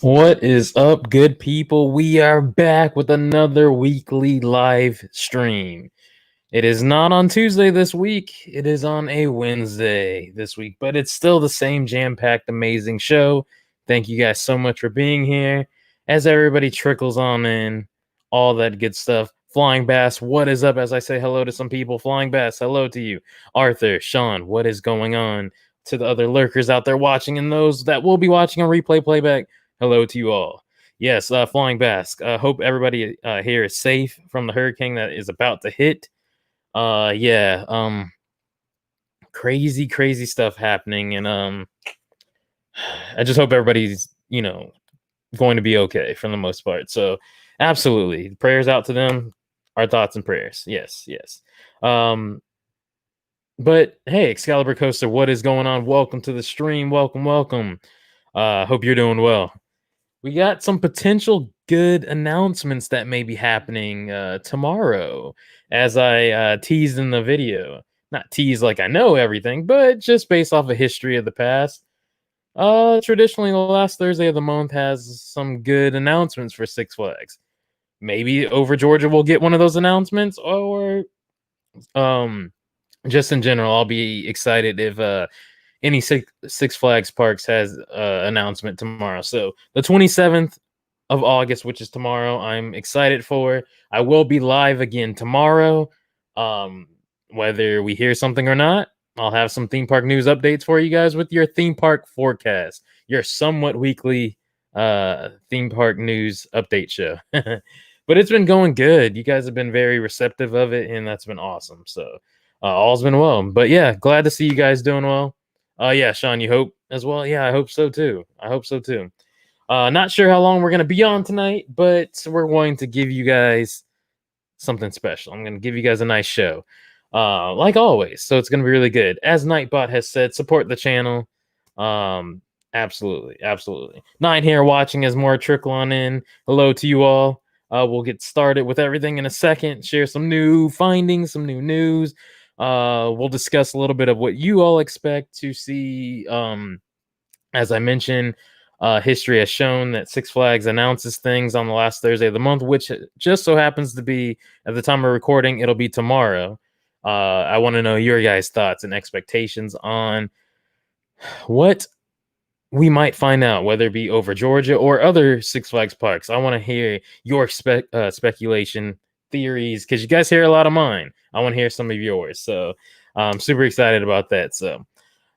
What is up, good people? We are back with another weekly live stream. It is not on Tuesday this week. It is on a Wednesday this week, but it's still the same jam-packed, amazing show. Thank you guys so much for being here. As everybody trickles on in, all that good stuff. Flying Bass, what is up? As I say hello to some people, Flying Bass, hello to you. Arthur, Sean, what is going on? To the other lurkers out there watching and those that will be watching on replay playback, hello to you all. Yes, Flying Bass. Hope everybody here is safe from the hurricane that is about to hit. Crazy stuff happening, and I just hope everybody's going to be okay for the most part. So absolutely, prayers out to them. Our thoughts and prayers. Yes. But hey, Excalibur Coaster, what is going on? Welcome to the stream. Welcome. Hope you're doing well. We got some potential good announcements that may be happening tomorrow, as I teased in the video. not tease like I know everything, but just based off a history of the past. Traditionally, the last Thursday of the month has some good announcements for Six Flags. Maybe Over Georgia will get one of those announcements, or um, just in general, I'll be excited if any Six Flags parks has announcement tomorrow. So the 27th of August, which is tomorrow, I'm excited for. I will be live again tomorrow. Um, whether we hear something or not, I'll have some theme park news updates for you guys with your theme park forecast, your somewhat weekly theme park news update show. But it's been going good. You guys have been very receptive of it, and that's been awesome. So all's been well. But yeah, glad to see you guys doing well. Yeah, Sean, you hope as well? Yeah, I hope so too. I hope so too. Not sure how long we're going to be on tonight, but we're going to give you guys something special. I'm going to give you guys a nice show, like always. So it's going to be really good. As Nightbot has said, support the channel. Absolutely, absolutely. Nine here watching as more trickle on in. Hello to you all. We'll get started with everything in a second. Share some new findings, some new news. We'll discuss a little bit of what you all expect to see. As I mentioned, history has shown that Six Flags announces things on the last Thursday of the month, which just so happens to be, at the time of recording, it'll be tomorrow. I want to know your guys' thoughts and expectations on what we might find out, whether it be Over Georgia or other Six Flags parks. I want to hear your speculation theories, because you guys hear a lot of mine. I want to hear some of yours. So I'm super excited about that. So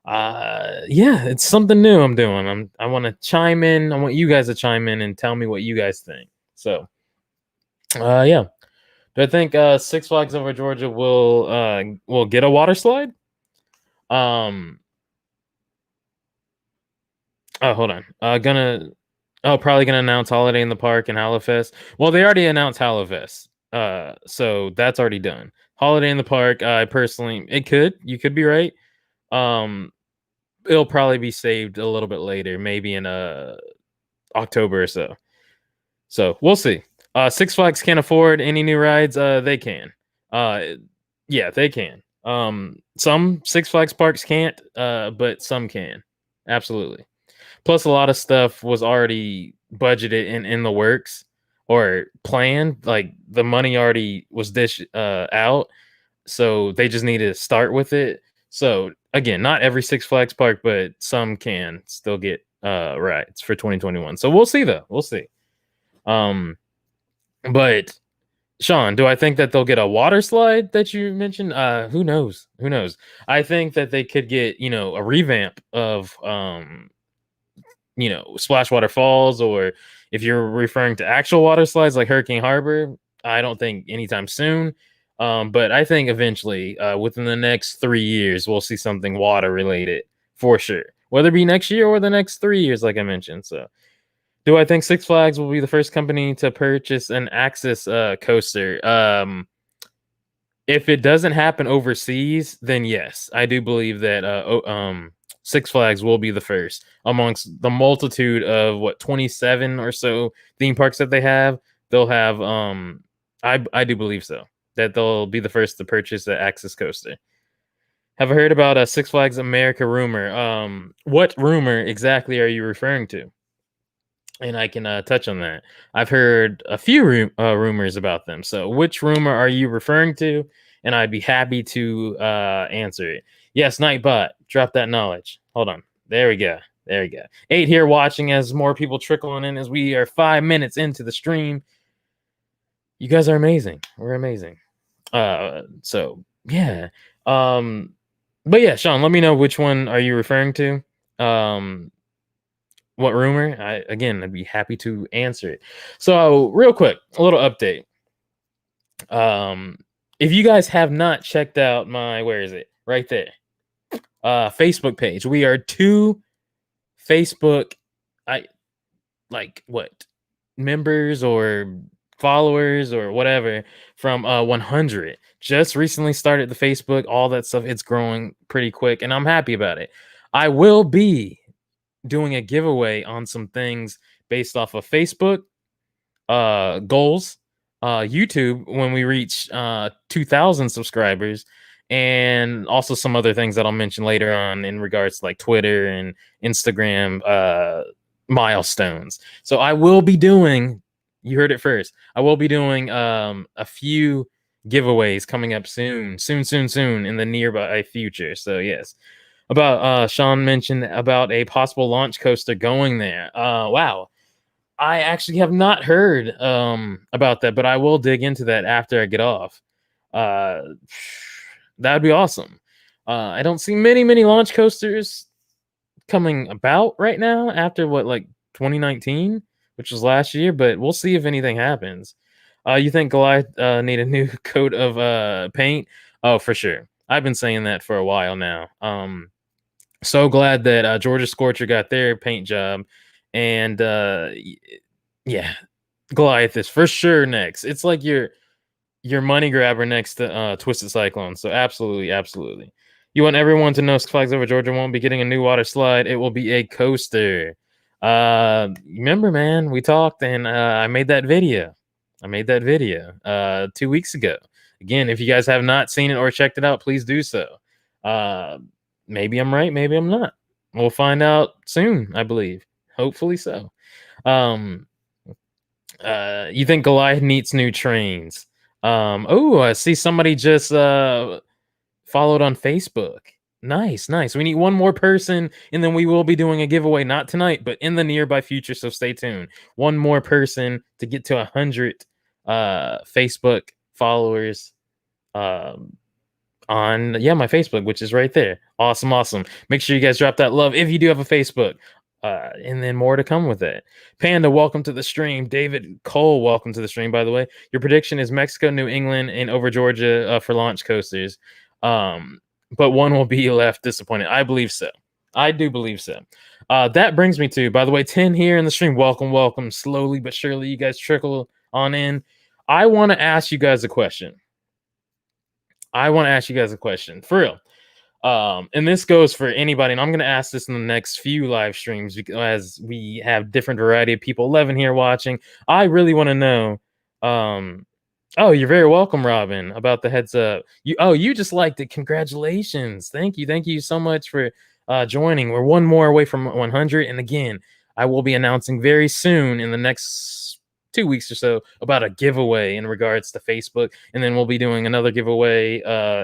yeah, it's something new I'm doing. I want to chime in. I want you guys to chime in and tell me what you guys think. So yeah. Do I think Six Flags Over Georgia will get a water slide? Oh, hold on. Probably gonna announce Holiday in the Park and Hallowfest. Well, they already announced Hallowfest. So that's already done. Holiday in the Park, I personally, you could be right. It'll probably be saved a little bit later, maybe in October or so. So we'll see. Six Flags can't afford any new rides. They can. Yeah, they can. Some Six Flags parks can't, but some can. Absolutely. Plus, a lot of stuff was already budgeted in the works or planned. Like the money already was out, so they just need to start with it. So again, not every Six Flags park, but some can still get rides for 2021. So we'll see though. We'll see. But Sean, do I think that they'll get a water slide that you mentioned? Who knows? Who knows? I think that they could get, a revamp of Splashwater Falls, or if you're referring to actual water slides like Hurricane Harbor, I don't think anytime soon. But I think eventually, within the next 3 years, we'll see something water related for sure. Whether it be next year or the next 3 years, like I mentioned. So, do I think Six Flags will be the first company to purchase an Axis coaster? If it doesn't happen overseas, then yes, I do believe that Six Flags will be the first amongst the multitude of 27 or so theme parks that they have. They'll have I do believe so, that they'll be the first to purchase the Axis coaster. Have I heard about a Six Flags America rumor? What rumor exactly are you referring to? And I can touch on that. I've heard a few rumors about them. So, which rumor are you referring to? And I'd be happy to answer it. Yes, Nightbot, drop that knowledge. Hold on. There we go. There we go. 8 here watching as more people trickling in as we are 5 minutes into the stream. You guys are amazing. We're amazing. So yeah. But yeah, Sean, let me know which one are you referring to. What rumor? I'd be happy to answer it. So, real quick, a little update. If you guys have not checked out my, where is it? Right there. Facebook page. We are 2 Facebook members or followers or whatever from 100. Just recently started the Facebook, all that stuff. It's growing pretty quick and I'm happy about it. I will be doing a giveaway on some things based off of Facebook goals, YouTube when we reach 2,000 subscribers, and also some other things that I'll mention later on in regards to like Twitter and Instagram milestones. So I will be doing, you heard it first, I will be doing a few giveaways coming up soon in the nearby future. So yes, about Sean mentioned about a possible launch coaster going there. Wow, I actually have not heard about that, but I will dig into that after I get off. Uh, that would be awesome. I don't see many launch coasters coming about right now after what, like 2019, which was last year, but we'll see if anything happens. You think Goliath need a new coat of paint? Oh, for sure. I've been saying that for a while now. So glad that Georgia Scorcher got their paint job, and yeah, Goliath is for sure next. It's like your money grabber next to Twisted Cyclone. So absolutely. You want everyone to know Six Flags Over Georgia won't be getting a new water slide. It will be a coaster. Remember, man, we talked and I made that video. 2 weeks ago. Again, if you guys have not seen it or checked it out, please do so. Maybe I'm right, maybe I'm not. We'll find out soon, I believe. Hopefully so. You think Goliath needs new trains? I see somebody just followed on Facebook. Nice. We need one more person, and then we will be doing a giveaway, not tonight, but in the nearby future. So stay tuned. One more person to get to 100 Facebook followers on my Facebook, which is right there. Awesome. Make sure you guys drop that love if you do have a Facebook. And then more to come with it. Panda, welcome to the stream. David Cole, welcome to the stream, by the way. Your prediction is Mexico, New England, and over Georgia for launch coasters. But one will be left disappointed. I believe so. I do believe so. That brings me to, by the way, 10 here in the stream. Welcome. Slowly but surely, you guys trickle on in. I want to ask you guys a question. For real. And this goes for anybody, and I'm going to ask this in the next few live streams as we have different variety of people. 11 here watching. I really want to know. Oh, you're very welcome, Robin, about the heads up. You just liked it. Congratulations. Thank you so much for joining. We're one more away from 100. And again, I will be announcing very soon in the next 2 weeks or so about a giveaway in regards to Facebook. And then we'll be doing another giveaway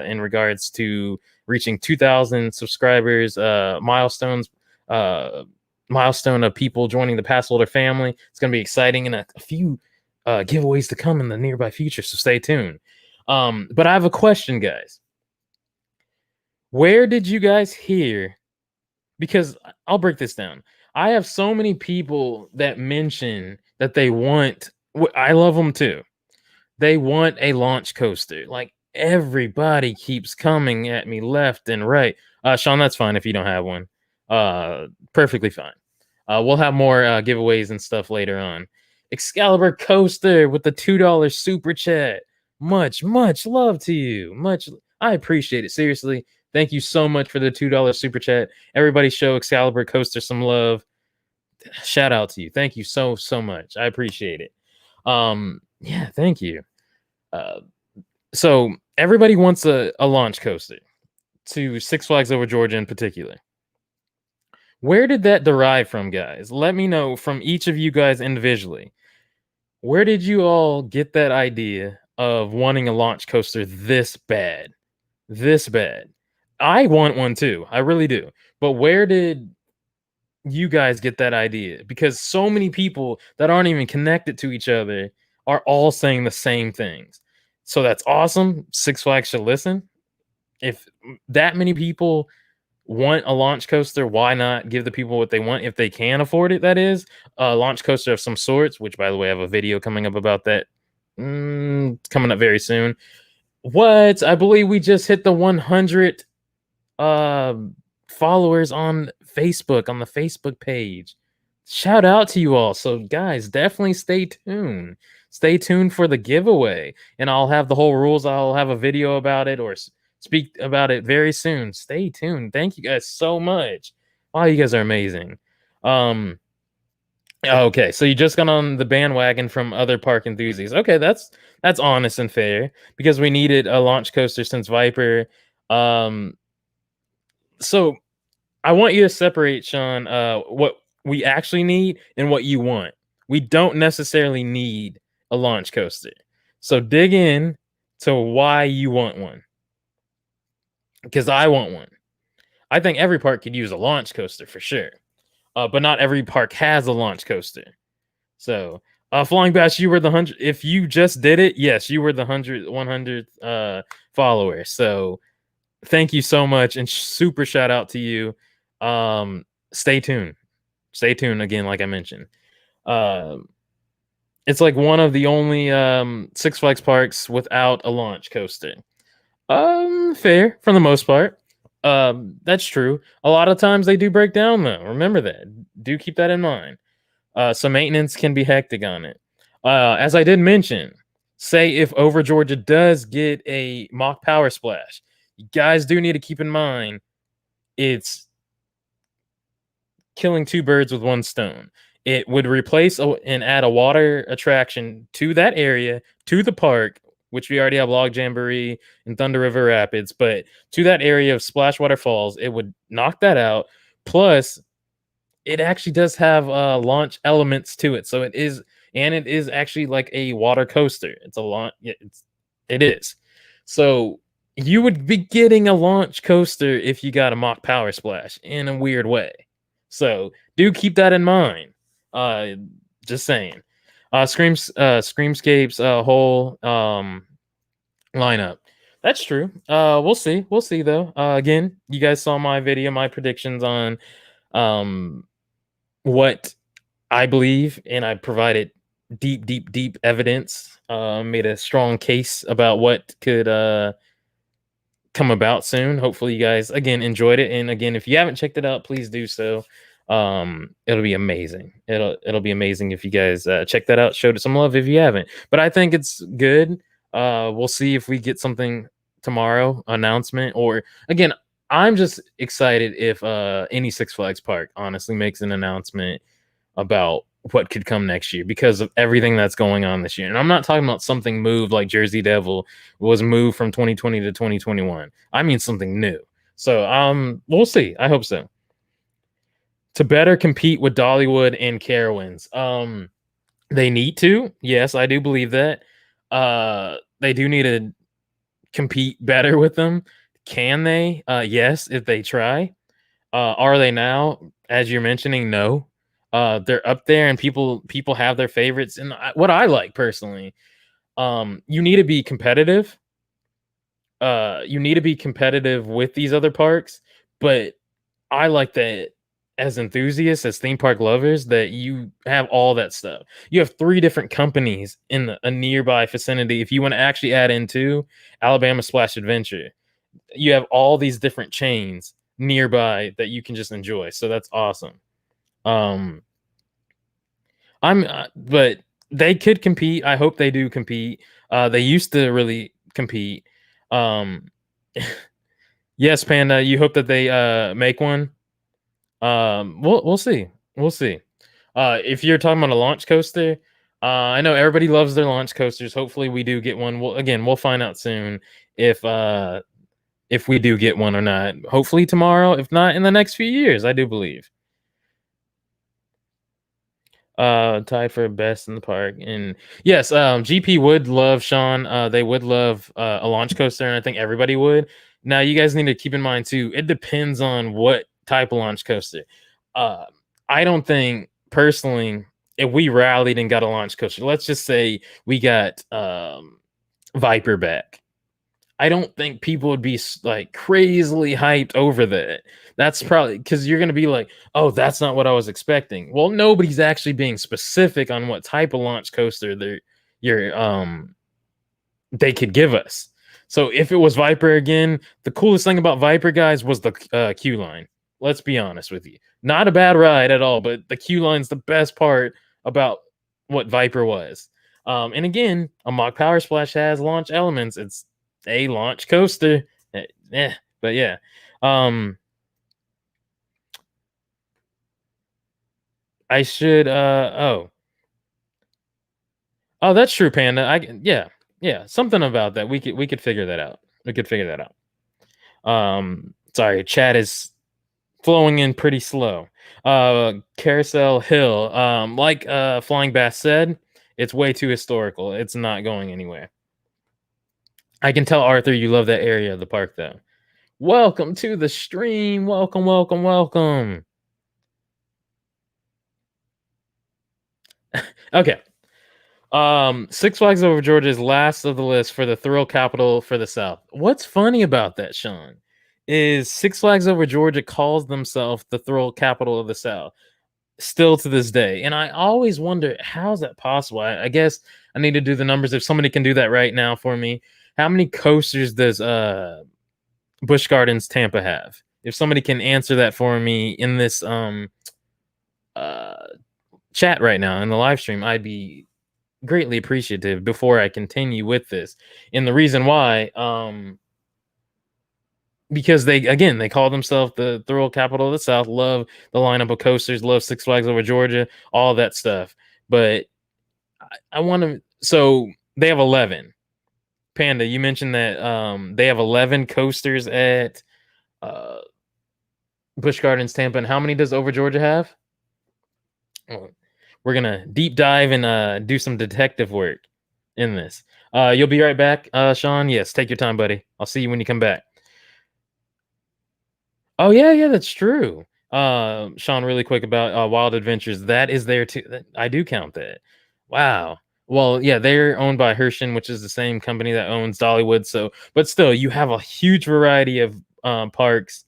in regards to reaching 2,000 subscribers, milestone of people joining the Passholder family. It's going to be exciting, and a few giveaways to come in the nearby future, so stay tuned. But I have a question, guys. Where did you guys hear? Because I'll break this down. I have so many people that mention that they want, I love them too, they want a launch coaster. Like, everybody keeps coming at me left and right. Sean, that's fine if you don't have one. Perfectly fine. We'll have more giveaways and stuff later on. Excalibur Coaster with the $2 super chat. Much love to you. I appreciate it. Seriously, thank you so much for the $2 super chat. Everybody show Excalibur Coaster some love. Shout out to you. Thank you so much. I appreciate it. Yeah, thank you. So everybody wants a launch coaster to Six Flags Over Georgia in particular. Where did that derive from, guys? Let me know from each of you guys individually. Where did you all get that idea of wanting a launch coaster this bad? I want one too. I really do. But where did you guys get that idea? Because so many people that aren't even connected to each other are all saying the same things. So that's awesome. Six Flags should listen. If that many people want a launch coaster, why not give the people what they want if they can afford it? That is a launch coaster of some sorts, which, by the way, I have a video coming up about that. Coming up very soon. I believe we just hit the 100 followers on Facebook, on the Facebook page. Shout out to you all. So guys, definitely stay tuned. Stay tuned for the giveaway, and I'll have the whole rules. I'll have a video about it or speak about it very soon. Stay tuned. Thank you guys so much. Wow, you guys are amazing. Okay, so you just got on the bandwagon from other park enthusiasts. Okay, that's honest and fair, because we needed a launch coaster since Viper Um, so I want you to separate, Sean, what we actually need and what you want. We don't necessarily need a launch coaster. So dig in to why you want one. Because I want one. I think every park could use a launch coaster for sure. But not every park has a launch coaster. So, Flying Bash, you were the 100. If you just did it, yes, you were the 100th follower. So, thank you so much, and super shout out to you. Stay tuned. Stay tuned again, like I mentioned. It's like one of the only Six Flags parks without a launch coaster. Fair for the most part. That's true. A lot of times they do break down though. Remember that. Do keep that in mind. So maintenance can be hectic on it. As I did mention, say if Over Georgia does get a mock power splash, you guys do need to keep in mind it's killing two birds with one stone. It would replace and add a water attraction to that area, to the park, which we already have Log Jamboree and Thunder River Rapids, but to that area of Splashwater Falls, it would knock that out. Plus, it actually does have launch elements to it, so it is actually like a water coaster. It's a launch. Yeah, it is. So you would be getting a launch coaster if you got a mock power splash in a weird way. So do keep that in mind. Uh, just saying. Screamscape's whole lineup. That's true. We'll see. We'll see though. Again, you guys saw my video, my predictions on what I believe, and I provided deep evidence. Made a strong case about what could come about soon. Hopefully, you guys again enjoyed it, and again, if you haven't checked it out, please do so. It'll be amazing. It'll be amazing if you guys check that out. Show it some love if you haven't. But I think it's good. We'll see if we get something tomorrow announcement, or again, I'm just excited if any Six Flags park honestly makes an announcement about what could come next year because of everything that's going on this year. And I'm not talking about something moved like Jersey Devil was moved from 2020 to 2021. I mean something new. So we'll see. I hope so. To better compete with Dollywood and Carowinds. They need to. Yes, I do believe that. They do need to compete better with them. Can they? Yes, if they try. Are they now? As you're mentioning, no. They're up there, and people have their favorites. And what I like personally, you need to be competitive. You need to be competitive with these other parks, but I like that as enthusiasts, as theme park lovers, that you have all that stuff. You have 3 different companies in a nearby vicinity. If you want to actually add into Alabama Splash Adventure, you have all these different chains nearby that you can just enjoy. So that's awesome. But they could compete. I hope they do compete. They used to really compete. Yes, Panda. You hope that they make one. We'll see. We'll see. If you're talking about a launch coaster, I know everybody loves their launch coasters. Hopefully, we do get one. We'll find out soon if we do get one or not. Hopefully tomorrow. If not, in the next few years, I do believe. Tied for best in the park. And yes, GP would love Sean. They would love a launch coaster, and I think everybody would. Now, you guys need to keep in mind too, it depends on what type of launch coaster. I don't think personally, if we rallied and got a launch coaster, let's just say we got Viper back. I don't think people would be like crazily hyped over that. That's probably because you're going to be like, oh, that's not what I was expecting. Well, nobody's actually being specific on what type of launch coaster they could give us. So if it was Viper again, the coolest thing about Viper, guys, was the queue line. Let's be honest with you. Not a bad ride at all, but the queue line's the best part about what Viper was. And again, a mock power splash has launch elements. It's a launch coaster. But yeah. I should oh, that's true, Panda. Yeah, something about that. We could figure that out. We could figure that out. Sorry, chat is flowing in pretty slow. Carousel Hill, like Flying Bass said, it's way too historical. It's not going anywhere. I can tell, Arthur, you love that area of the park, though. Welcome to the stream. Welcome, welcome, welcome. Okay. Six Flags Over Georgia is last of the list for the thrill capital for the South. What's funny about that, Sean, is Six Flags Over Georgia calls themselves the thrill capital of the South still to this day. And I always wonder, how's that possible? I guess I need to do the numbers. If somebody can do that right now for me, how many coasters does Busch Gardens Tampa have? If somebody can answer that for me in this uh chat right now in the live stream, I'd be greatly appreciative before I continue with this. And the reason why, because they call themselves the thrill capital of the South, love the lineup of coasters, love Six Flags Over Georgia, all that stuff. But I want to. So they have 11. Panda, you mentioned that they have 11 coasters at uh, Busch Gardens Tampa, and how many does Over Georgia have? Oh, we're gonna deep dive and do some detective work in this. You'll be right back, Sean. Yes, take your time, buddy. I'll see you when you come back. Oh yeah, that's true. Sean, really quick about Wild Adventures. That is there too. I do count that. Wow. Well, yeah, they're owned by Herschend, which is the same company that owns Dollywood. So, but still, you have a huge variety of parks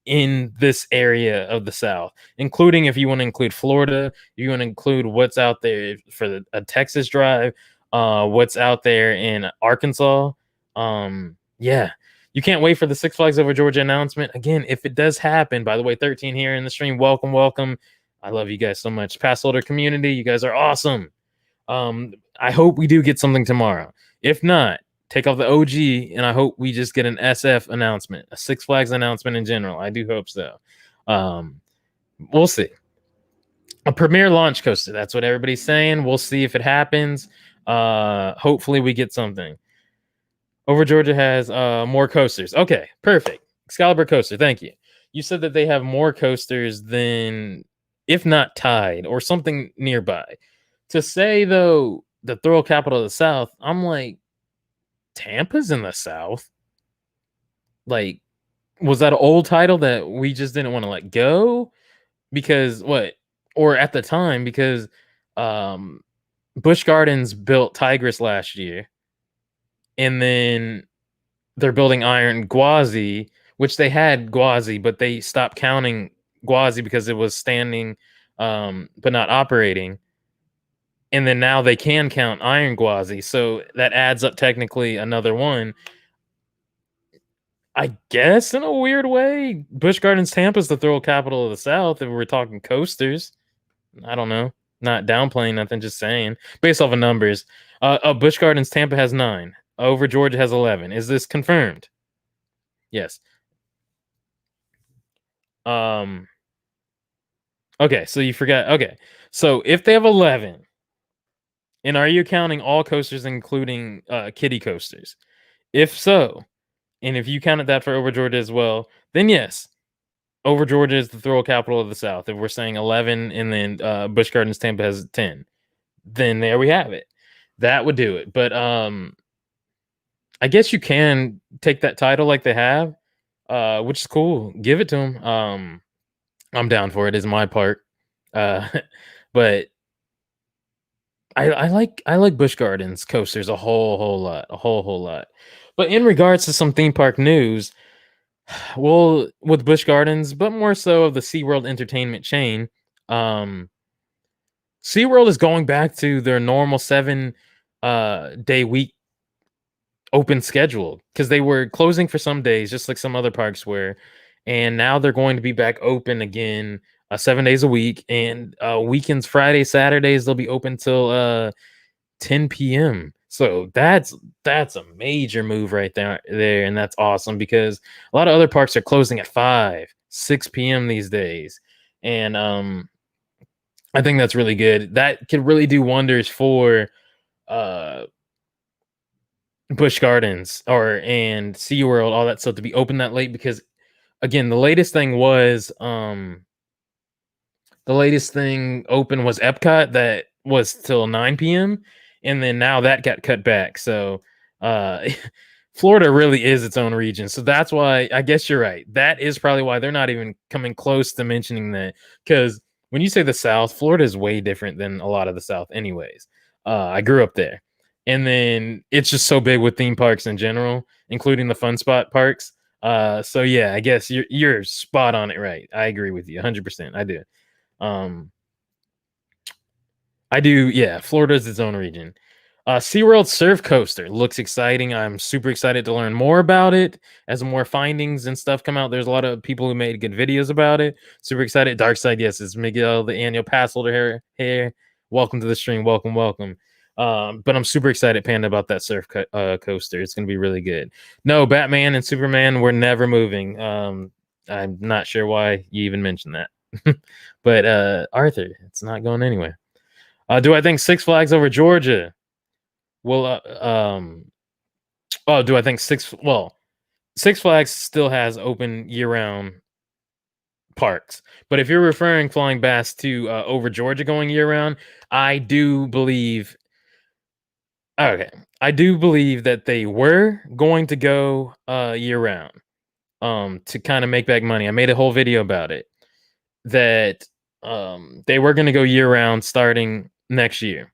in this area of the South, including if you want to include Florida, you want to include what's out there for a Texas drive, what's out there in Arkansas. Yeah, you can't wait for the Six Flags Over Georgia announcement. Again, if it does happen, by the way, 13 here in the stream, welcome, welcome. I love you guys so much. Passholder community, you guys are awesome. I hope we do get something tomorrow. If not, take off the OG, and I hope we just get an SF announcement, a Six Flags announcement in general. I do hope so. We'll see. A premier launch coaster. That's what everybody's saying. We'll see if it happens. Hopefully we get something. Over Georgia has more coasters. Okay, perfect. Excalibur coaster. Thank you. You said that they have more coasters than, if not tied, or something nearby. To say though, the thrill capital of the South, I'm like, Tampa's in the South. Like, was that an old title that we just didn't want to let go? Because what? Or at the time, because um Busch Gardens built Tigress last year, and then they're building Iron Gwazi, which they had Gwazi, but they stopped counting Gwazi because it was standing but not operating. And then now they can count Iron Gwazi, so that adds up technically another one. I guess in a weird way, Busch Gardens Tampa is the thrill capital of the South. If we're talking coasters, I don't know. Not downplaying nothing, just saying based off of numbers. Busch Gardens Tampa has 9. Over Georgia has 11. Is this confirmed? Yes. Um. Okay, so you forgot. Okay, so if they have 11, and are you counting all coasters, including kiddie coasters? If so, and if you counted that for Over Georgia as well, then yes, Over Georgia is the thrill capital of the South. If we're saying 11 and then Busch Gardens Tampa has 10, then there we have it. That would do it. But I guess you can take that title like they have, which is cool. Give it to them. I'm down for it. It's my part. Uh, but I like Busch Gardens coasters a whole lot, a whole lot. But in regards to some theme park news, well, with Busch Gardens, but more so of the SeaWorld entertainment chain, SeaWorld is going back to their normal 7 day week open schedule because they were closing for some days, just like some other parks were, and now they're going to be back open again, 7 days a week, and weekends, Fridays, Saturdays, they'll be open till 10 p.m. So that's a major move right there, and that's awesome because a lot of other parks are closing at 5, 6 p.m. these days, and I think that's really good. That could really do wonders for uh Busch Gardens and SeaWorld, all that stuff to be open that late because again, the latest thing open was Epcot that was till 9 p.m. and then now that got cut back. So uh Florida really is its own region. So that's why I guess you're right. That is probably why they're not even coming close to mentioning that. Because when you say the South, Florida is way different than a lot of the South, anyways. I grew up there. And then it's just so big with theme parks in general, including the fun spot parks. So yeah, I guess you're spot on it, right? I agree with you 100%. I do. Um, I do, yeah. Florida's its own region. SeaWorld Surf Coaster looks exciting. I'm super excited to learn more about it as more findings and stuff come out. There's a lot of people who made good videos about it. Super excited. Dark Side, yes, it's Miguel, the Annual Passholder here. Welcome to the stream. Welcome, welcome. But I'm super excited, Panda, about that coaster. It's going to be really good. No, Batman and Superman were never moving. I'm not sure why you even mentioned that. But Arthur, it's not going anywhere. Do I think Six Flags over Georgia? Well, do I think Six Flags still has open year-round parks, but if you're referring Flying Bass to over Georgia going year-round, I do believe. Okay, I do believe that they were going to go year-round, to kind of make back money. I made a whole video about it. That they were going to go year-round starting next year.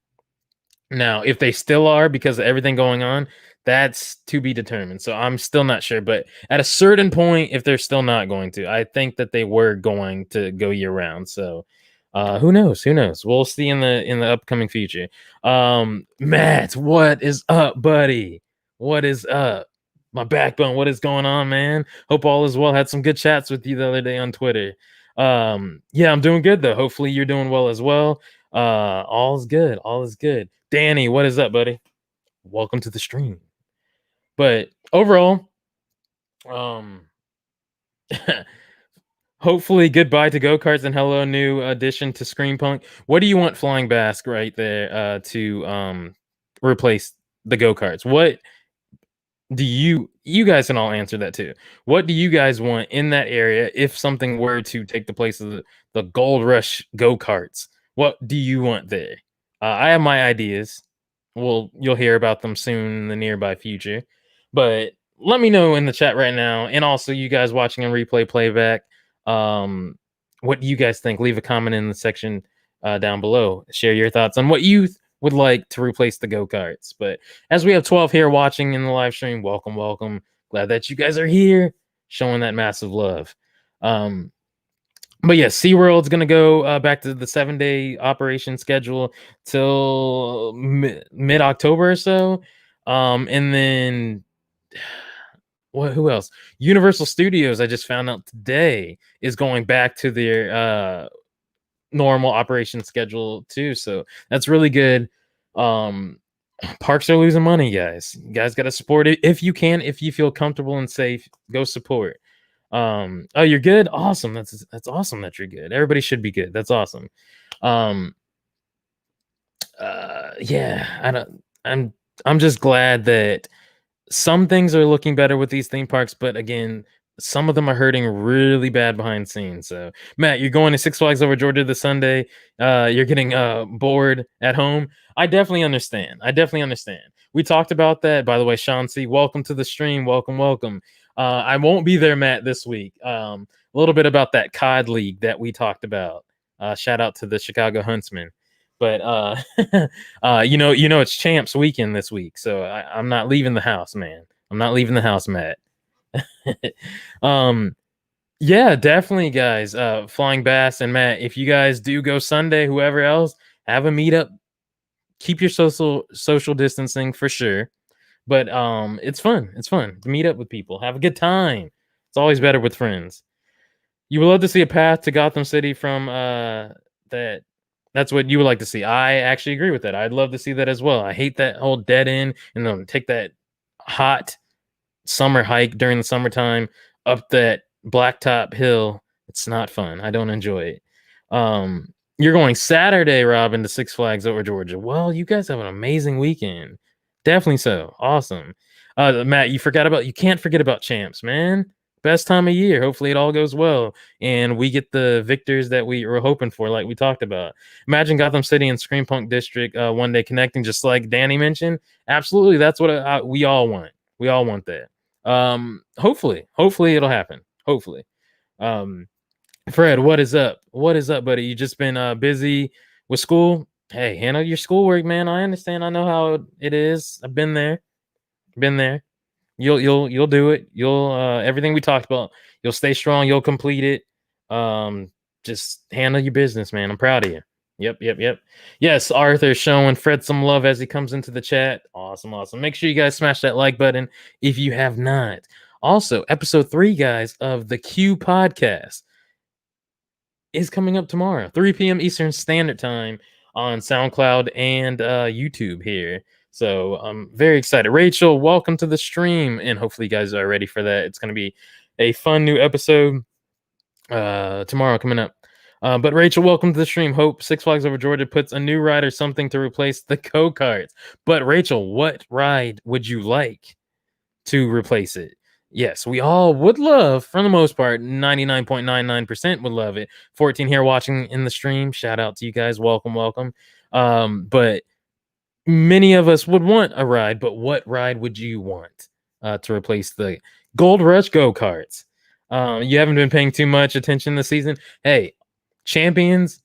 Now, if they still are because of everything going on, that's to be determined. So I'm still not sure. But at a certain point, if they're still not going to, I think that they were going to go year round. So who knows? Who knows? We'll see in the upcoming future. Matt, what is up, buddy? What is up? My backbone. What is going on, man? Hope all is well. Had some good chats with you the other day on Twitter. Yeah, I'm doing good though. Hopefully you're doing well as well. All is good. All is good. Danny, what is up, buddy? Welcome to the stream. But overall, um, hopefully goodbye to go-karts and hello new addition to Scream Punk. What do you want Flying Bask right there to replace the go-karts? What do you guys can all answer that too. What do you guys want in that area if something were to take the place of the Gold Rush go-karts? What do you want there? I have my ideas. Well, you'll hear about them soon in the nearby future. But let me know in the chat right now, and also you guys watching on replay playback. What do you guys think? Leave a comment in the section down below. Share your thoughts on what you would like to replace the go-karts. But as we have 12 here watching in the live stream, welcome, welcome. Glad that you guys are here, showing that massive love. But yeah, SeaWorld's going to go back to the 7-day operation schedule till mid-October or so. And then who else? Universal Studios, I just found out today, is going back to their normal operation schedule too. So that's really good. Parks are losing money, guys. You guys got to support it if you can, if you feel comfortable and safe, go support. Oh, you're good. Awesome. That's awesome that you're good. Everybody should be good. That's awesome. Yeah, I'm just glad that some things are looking better with these theme parks, but again, some of them are hurting really bad behind scenes. So, Matt, you're going to Six Flags over Georgia this Sunday. You're getting bored at home. I definitely understand. We talked about that, by the way. Sean C, welcome to the stream. Welcome, welcome. I won't be there, Matt, this week. A little bit about that COD League that we talked about. Shout out to the Chicago Huntsmen. But you know, it's Champs Weekend this week, so I'm not leaving the house, man. I'm not leaving the house, Matt. Yeah, definitely, guys. Flying Bass and Matt, if you guys do go Sunday, whoever else, have a meetup. Keep your social distancing for sure. But it's fun. It's fun to meet up with people. Have a good time. It's always better with friends. You would love to see a path to Gotham City from that. That's what you would like to see. I actually agree with that. I'd love to see that as well. I hate that whole dead end and then take that hot summer hike during the summertime up that blacktop hill. It's not fun. I don't enjoy it. You're going Saturday, Robin, to Six Flags over Georgia. Well, you guys have an amazing weekend. Definitely so. Awesome. Matt, you can't forget about champs, man. Best time of year. Hopefully it all goes well and we get the victors that we were hoping for, like we talked about. Imagine Gotham City and Scream Punk District one day connecting, just like Danny mentioned. Absolutely, that's what we all want. We all want that. Hopefully it'll happen. Hopefully. Um, Fred, what is up? What is up, buddy? You just been busy with school? Hey, handle your schoolwork, man. I understand. I know how it is. I've been there. Been there. You'll do it. You'll everything we talked about. You'll stay strong. You'll complete it. Um, just handle your business, man. I'm proud of you. Yep. Yes, Arthur showing Fred some love as he comes into the chat. Awesome. Make sure you guys smash that like button if you have not. Also, episode 3, guys, of the Q podcast is coming up tomorrow, 3 p.m. Eastern Standard Time on SoundCloud and YouTube here. So I'm very excited. Rachel, welcome to the stream, and hopefully you guys are ready for that. It's going to be a fun new episode tomorrow coming up. But Rachel, welcome to the stream. Hope Six Flags Over Georgia puts a new ride or something to replace the go-karts. But Rachel, what ride would you like to replace it? Yes, we all would love, for the most part, 99.99% would love it. 14 here watching in the stream. Shout out to you guys. Welcome. But many of us would want a ride, but what ride would you want to replace the Gold Rush go-karts? You haven't been paying too much attention this season. Hey, championship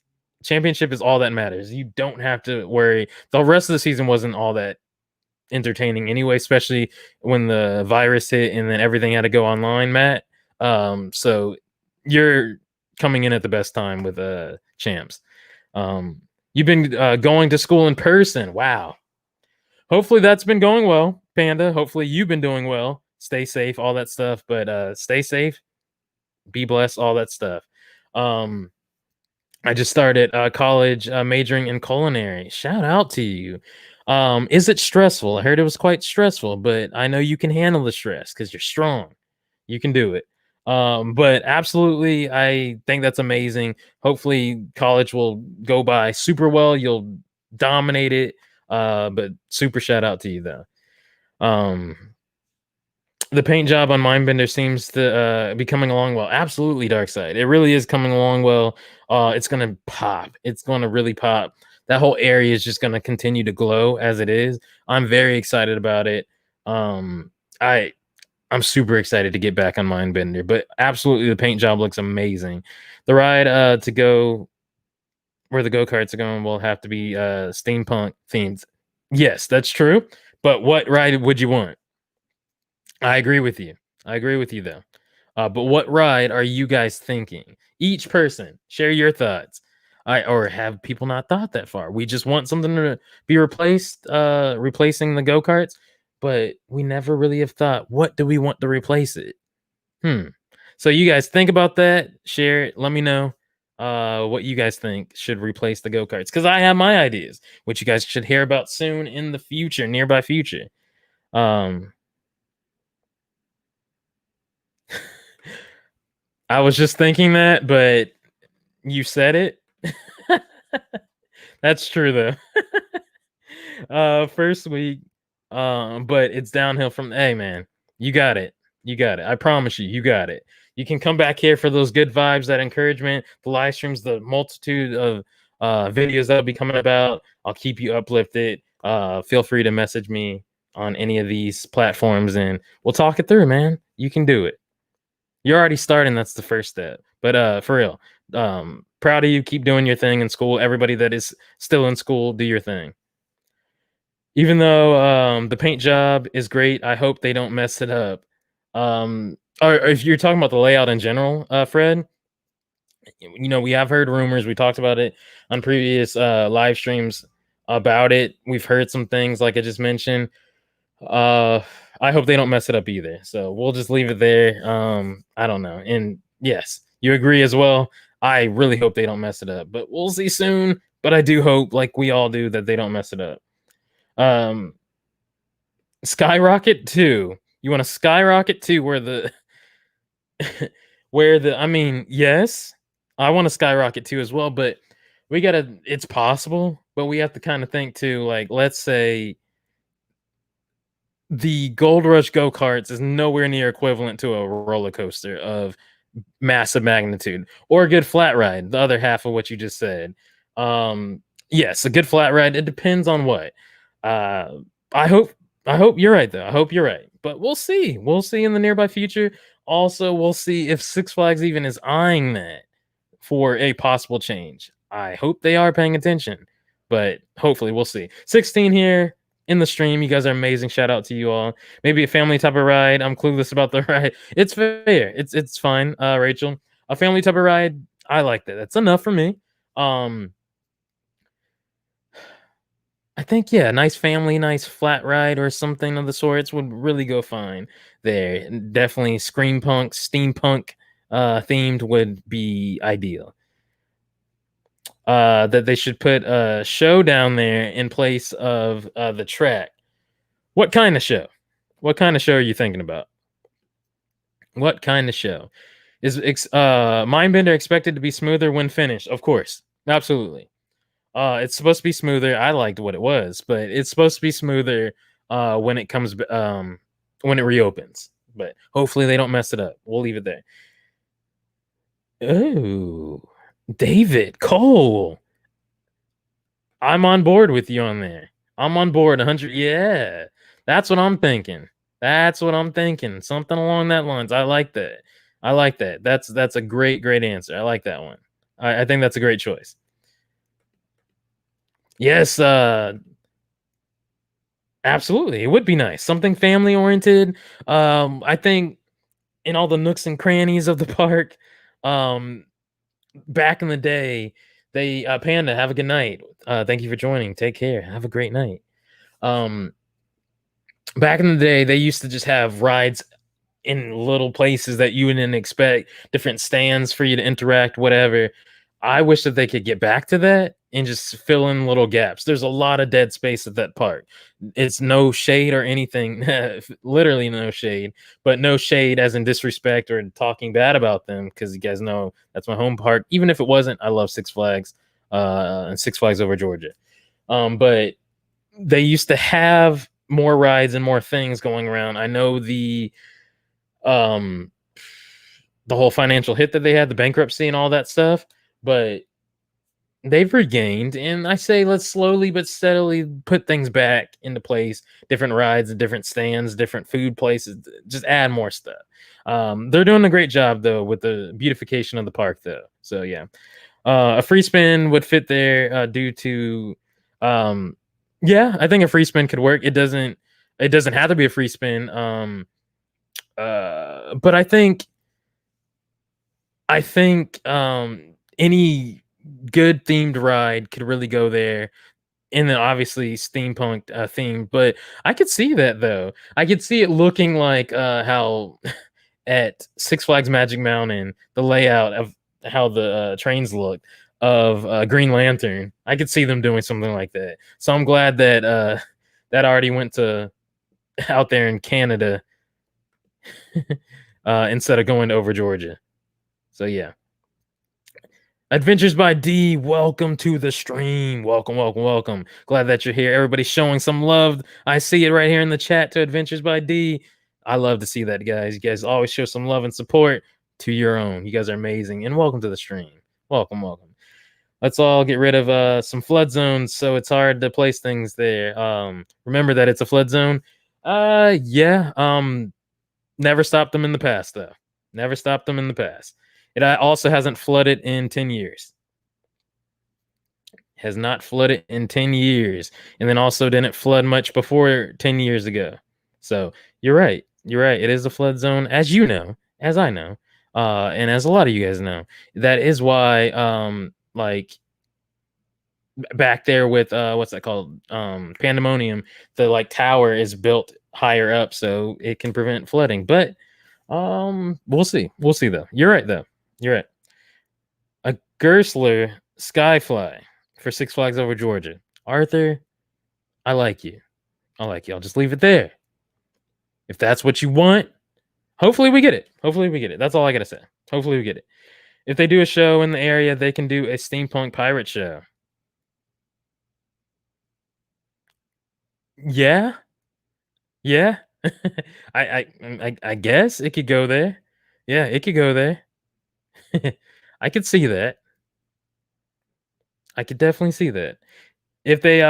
is all that matters. You don't have to worry. The rest of the season wasn't all that entertaining anyway, especially when the virus hit and then everything had to go online, Matt. So you're coming in at the best time with champs. You've been going to school in person. Wow. Hopefully that's been going well, Panda. Hopefully you've been doing well. Stay safe, all that stuff. But stay safe, be blessed, all that stuff. I just started college majoring in culinary. Shout out to you. Is it stressful? I heard it was quite stressful, but I know you can handle the stress because you're strong. You can do it. But absolutely, I think that's amazing. Hopefully, college will go by super well. You'll dominate it. But super shout out to you though. The paint job on Mindbender seems to be coming along well. Absolutely, Darkside. It really is coming along well. It's gonna pop. It's gonna really pop. That whole area is just gonna continue to glow as it is. I'm very excited about it. I'm super excited to get back on Mindbender, but absolutely the paint job looks amazing. The ride to go where the go-karts are going will have to be steampunk themed. Yes, that's true. But what ride would you want? I agree with you. Though. But what ride are you guys thinking? Each person, share your thoughts. Or have people not thought that far? We just want something to be replaced, replacing the go-karts, but we never really have thought, what do we want to replace it? So you guys think about that, share it, let me know what you guys think should replace the go-karts, because I have my ideas, which you guys should hear about soon in the future, nearby future. I was just thinking that, but you said it. That's true though. First week, but it's downhill from. Hey man, you got it. I promise you got it. You can come back here for those good vibes, that encouragement, the live streams, the multitude of videos that'll be coming about. I'll keep you uplifted. Feel free to message me on any of these platforms, and we'll talk it through, man. You can do it. You're already starting. That's the first step. But for real, proud of you. Keep doing your thing in school. Everybody that is still in school, do your thing. Even though the paint job is great, I hope they don't mess it up. Or if you're talking about the layout in general, Fred, we have heard rumors. We talked about it on previous live streams about it. We've heard some things like I just mentioned. I hope they don't mess it up either. So we'll just leave it there. I don't know. And yes, you agree as well. I really hope they don't mess it up, but we'll see soon. But I do hope, like we all do, that they don't mess it up. Skyrocket 2. You want to skyrocket 2 where the yes, I want to skyrocket 2 as well, but it's possible, but we have to kind of think too, like, let's say the Gold Rush go-karts is nowhere near equivalent to a roller coaster of massive magnitude or a good flat ride, the other half of what you just said. Yes, a good flat ride, it depends on what. Uh, I hope I hope you're right, though. I hope you're right, but we'll see. We'll see in the nearby future. Also, we'll see if Six Flags even is eyeing that for a possible change. I hope they are paying attention, but hopefully we'll see. 16 here in the stream. You guys are amazing. Shout out to you all. Maybe a family type of ride. I'm clueless about the ride. It's fair. It's fine. Rachel, a family type of ride. I like that. That's enough for me. Um, I think yeah, a nice family, nice flat ride or something of the sorts would really go fine there. Definitely scream punk, steampunk themed would be ideal. That they should put a show down there in place of the track. What kind of show? What kind of show are you thinking about? What kind of show? Is Mindbender expected to be smoother when finished? Of course, absolutely. It's supposed to be smoother. I liked what it was, but it's supposed to be smoother when it comes when it reopens. But hopefully they don't mess it up. We'll leave it there. Oh, David Cole. I'm on board with you on there. I'm on board 100. Yeah, that's what I'm thinking. That's what I'm thinking. Something along that lines. I like that. I like that. That's a great answer. I like that one. I think that's a great choice. Yes, absolutely. It would be nice. Something family oriented. I think in all the nooks and crannies of the park, um, back in the day, they Panda, have a good night. Thank you for joining. Take care. Have a great night. Um, back in the day, they used to just have rides in little places that you wouldn't expect, different stands for you to interact, whatever. I wish that they could get back to that and just fill in little gaps. There's a lot of dead space at that park. It's no shade or anything, literally no shade, but no shade as in disrespect or talking bad about them because you guys know that's my home park. Even if it wasn't, I love Six Flags and Six Flags Over Georgia. But they used to have more rides and more things going around. I know um the whole financial hit that they had, the bankruptcy and all that stuff, but they've regained, and I say let's slowly but steadily put things back into place, different rides and different stands, different food places, just add more stuff. They're doing a great job though with the beautification of the park though. So yeah. A free spin would fit there due to yeah, I think a free spin could work. It doesn't have to be a free spin. But I think any good themed ride could really go there. And then obviously steampunk theme, but I could see that though. I could see it looking like how at Six Flags Magic Mountain, the layout of how the trains look of Green Lantern. I could see them doing something like that. So I'm glad that that already went to out there in Canada instead of going to over Georgia. So yeah. Adventures by D, welcome to the stream. Welcome. Glad that you're here. Everybody's showing some love. I see it right here in the chat to Adventures by D. I love to see that, guys. You guys always show some love and support to your own. You guys are amazing. And welcome to the stream. Welcome. Let's all get rid of some flood zones so it's hard to place things there. Remember that it's a flood zone. Yeah. Never stopped them in the past, though. Never stopped them in the past. It also hasn't flooded in 10 years. Has not flooded in 10 years. And then also didn't flood much before 10 years ago. So you're right. You're right. It is a flood zone, as you know, as I know, and as a lot of you guys know. That is why, like, back there with what's that called? Pandemonium, the like tower is built higher up so it can prevent flooding. But we'll see. We'll see though. You're right though. You're right. A Gersler Skyfly for Six Flags Over Georgia. Arthur, I like you. I like you. I'll just leave it there. If that's what you want, hopefully we get it. Hopefully we get it. That's all I gotta say. Hopefully we get it. If they do a show in the area, they can do a steampunk pirate show. Yeah. Yeah. I guess it could go there. Yeah, it could go there. I could see that. I could definitely see that. If they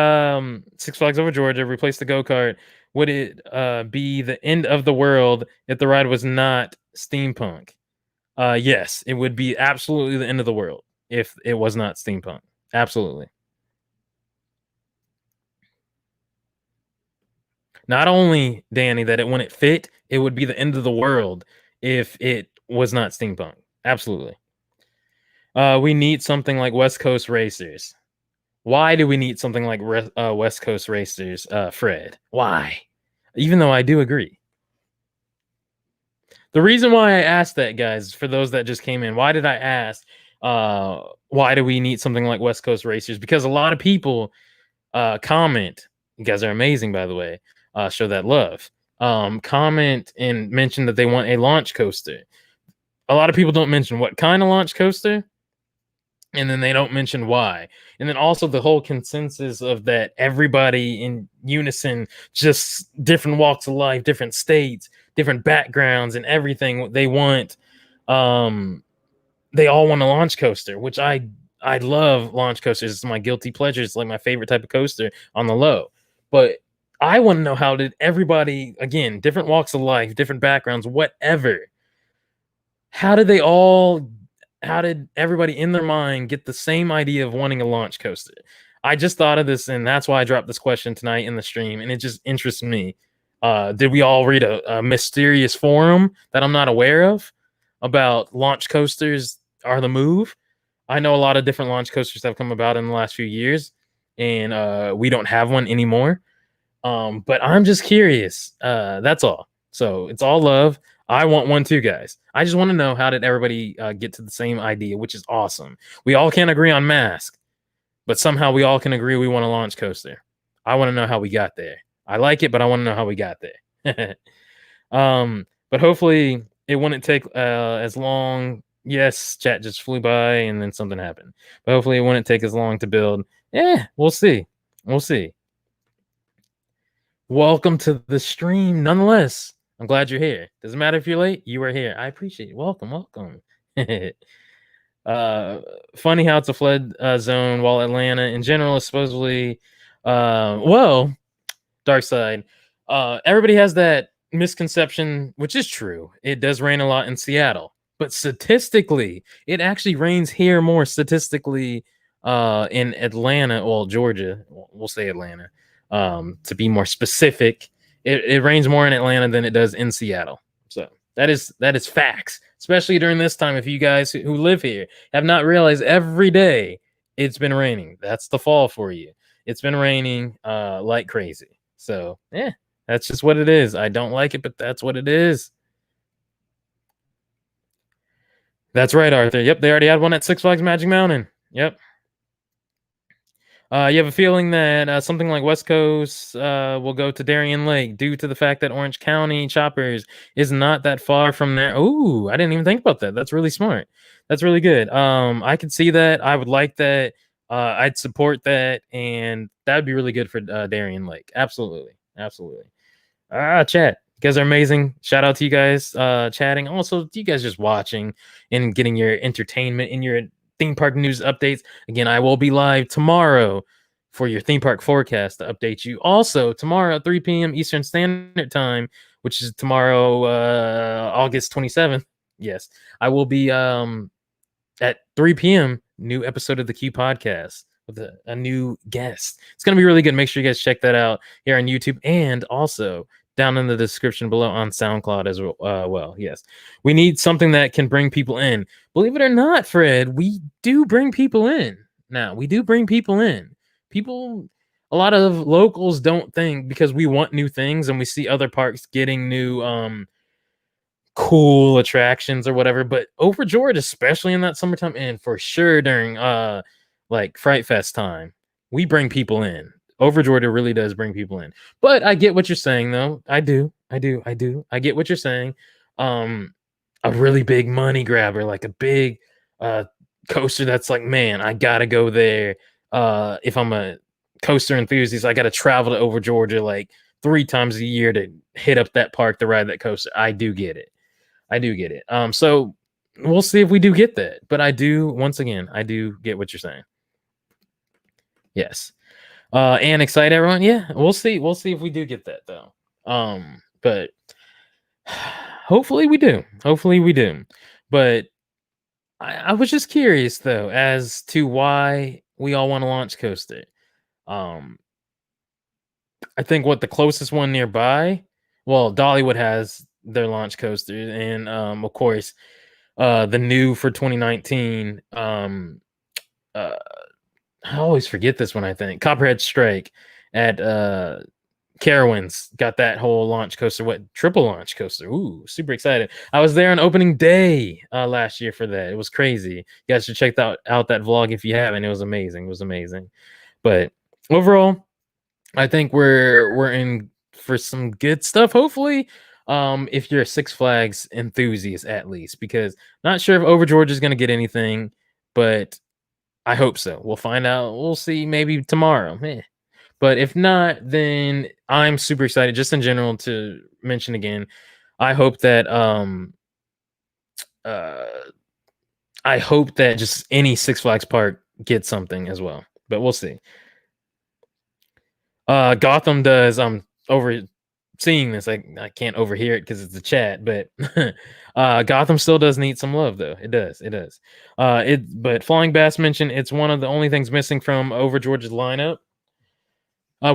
Six Flags Over Georgia replaced the go-kart, would it be the end of the world if the ride was not steampunk? Yes, it would be absolutely the end of the world if it was not steampunk. Absolutely. Not only, Danny, that it wouldn't fit, it would be the end of the world if it was not steampunk. Absolutely. We need something like West Coast Racers. Why do we need something like West Coast Racers, Fred? Why? Even though I do agree. The reason why I asked that, guys, for those that just came in, why did I ask, why do we need something like West Coast Racers? Because a lot of people comment. You guys are amazing, by the way. Show that love. Comment and mention that they want a launch coaster. A lot of people don't mention what kind of launch coaster, and then they don't mention why. And then also the whole consensus of that everybody in unison, just different walks of life, different states, different backgrounds, and everything they want. Um, they all want a launch coaster, which I love launch coasters. It's my guilty pleasure. It's like my favorite type of coaster on the low. But I want to know, how did everybody, again, different walks of life, different backgrounds, whatever, how did they all how did everybody in their mind get the same idea of wanting a launch coaster? I just thought of this, and that's why I dropped this question tonight in the stream, and it just interests me. Did we all read a mysterious forum that I'm not aware of about launch coasters are the move? I know a lot of different launch coasters have come about in the last few years, and we don't have one anymore. But I'm just curious. That's all. So it's all love. I want one too, guys. I just want to know, how did everybody get to the same idea, which is awesome. We all can't agree on mask, but somehow we all can agree we want a launch coaster. I want to know how we got there. I like it, but I want to know how we got there. But hopefully it wouldn't take as long. Yes, chat just flew by and then something happened. But hopefully it wouldn't take as long to build. Yeah, we'll see. We'll see. Welcome to the stream, nonetheless. I'm glad you're here. Doesn't matter if you're late, you are here. I appreciate it. Welcome, welcome. Funny how it's a flood zone, while Atlanta in general is supposedly, well, dark side. Everybody has that misconception, which is true. It does rain a lot in Seattle, but statistically, it actually rains here more statistically in Atlanta, well, Georgia. We'll say Atlanta. To be more specific, it rains more in Atlanta than it does in Seattle. So that is facts, especially during this time. If you guys who live here have not realized, every day it's been raining. That's the fall for you. It's been raining like crazy. So yeah, that's just what it is. I don't like it, but that's what it is. That's right, Arthur. Yep, they already had one at Six Flags Magic Mountain. Yep. You have a feeling that something like West Coast will go to Darien Lake due to the fact that Orange County Choppers is not that far from there. Oh, I didn't even think about that. That's really smart. That's really good. I could see that. I would like that. I'd support that, and that'd be really good for Darien Lake. Absolutely, absolutely. Chat. You guys are amazing. Shout out to you guys chatting. Also, to you guys just watching and getting your entertainment and your theme park news updates. Again, I will be live tomorrow for your theme park forecast to update you. Also, tomorrow at 3 p.m. Eastern Standard Time, which is tomorrow, August 27th. Yes, I will be at 3 p.m. new episode of the Q Podcast with a new guest. It's going to be really good. Make sure you guys check that out here on YouTube, and also down in the description below on SoundCloud as well. Yes, we need something that can bring people in. Believe it or not, Fred, we do bring people in. Now, we do bring people in. People, a lot of locals don't think, because we want new things and we see other parks getting new cool attractions or whatever, but over Georgia, especially in that summertime, and for sure during like Fright Fest time, we bring people in. Over Georgia really does bring people in. But I get what you're saying, though. I do. I get what you're saying. A really big money grabber, like a big coaster that's like, man, I gotta go there. If I'm a coaster enthusiast, I gotta travel to over Georgia like 3 times a year to hit up that park to ride that coaster. I do get it. I do get it. So we'll see if we do get that. But I do, once again, I do get what you're saying. Yes. And excite everyone. Yeah, we'll see. We'll see if we do get that though. But hopefully we do. Hopefully we do. But I was just curious though as to why we all want a launch coaster. Um, I think what the closest one nearby, well, Dollywood has their launch coaster, and of course, the new for 2019. Uh, I always forget this one. I think Copperhead Strike at Carowinds got that whole launch coaster. What triple launch coaster? Ooh, super excited! I was there on opening day last year for that. It was crazy. You guys should check out that vlog if you haven't. It was amazing. It was amazing. But overall, I think we're in for some good stuff. Hopefully, if you're a Six Flags enthusiast, at least, because not sure if Over George is going to get anything, but I hope so. We'll find out. We'll see. Maybe tomorrow. But if not, then I'm super excited. Just in general, to mention again, I hope that uh, I hope that just any Six Flags park gets something as well. But we'll see. Gotham does. I'm overseeing this. I can't overhear it because it's a chat, but Gotham still does need some love, though. It does. It does. But Flying Bass mentioned it's one of the only things missing from Over George's lineup.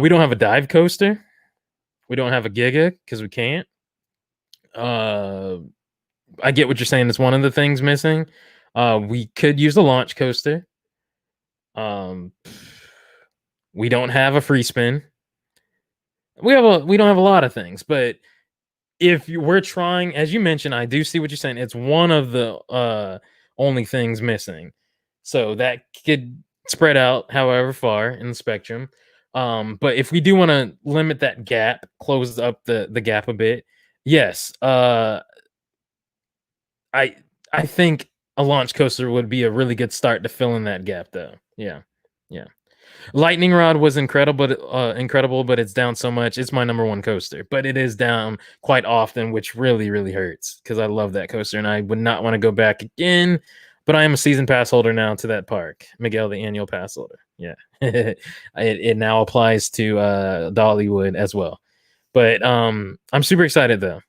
We don't have a dive coaster. We don't have a Giga because we can't. I get what you're saying. It's one of the things missing. We could use the launch coaster. We don't have a free spin. We don't have a lot of things, but if we're trying, as you mentioned, I do see what you're saying. It's one of the only things missing, so that could spread out however far in the spectrum. But if we do want to limit that gap, close up the gap a bit, yes. I think a launch coaster would be a really good start to fill in that gap, though. Yeah. Lightning Rod was incredible, but it's down so much. It's my number one coaster, but it is down quite often, which really, really hurts because I love that coaster and I would not want to go back again. But I am a season pass holder now to that park. Miguel, the annual pass holder. Yeah, it now applies to Dollywood as well. But I'm super excited though.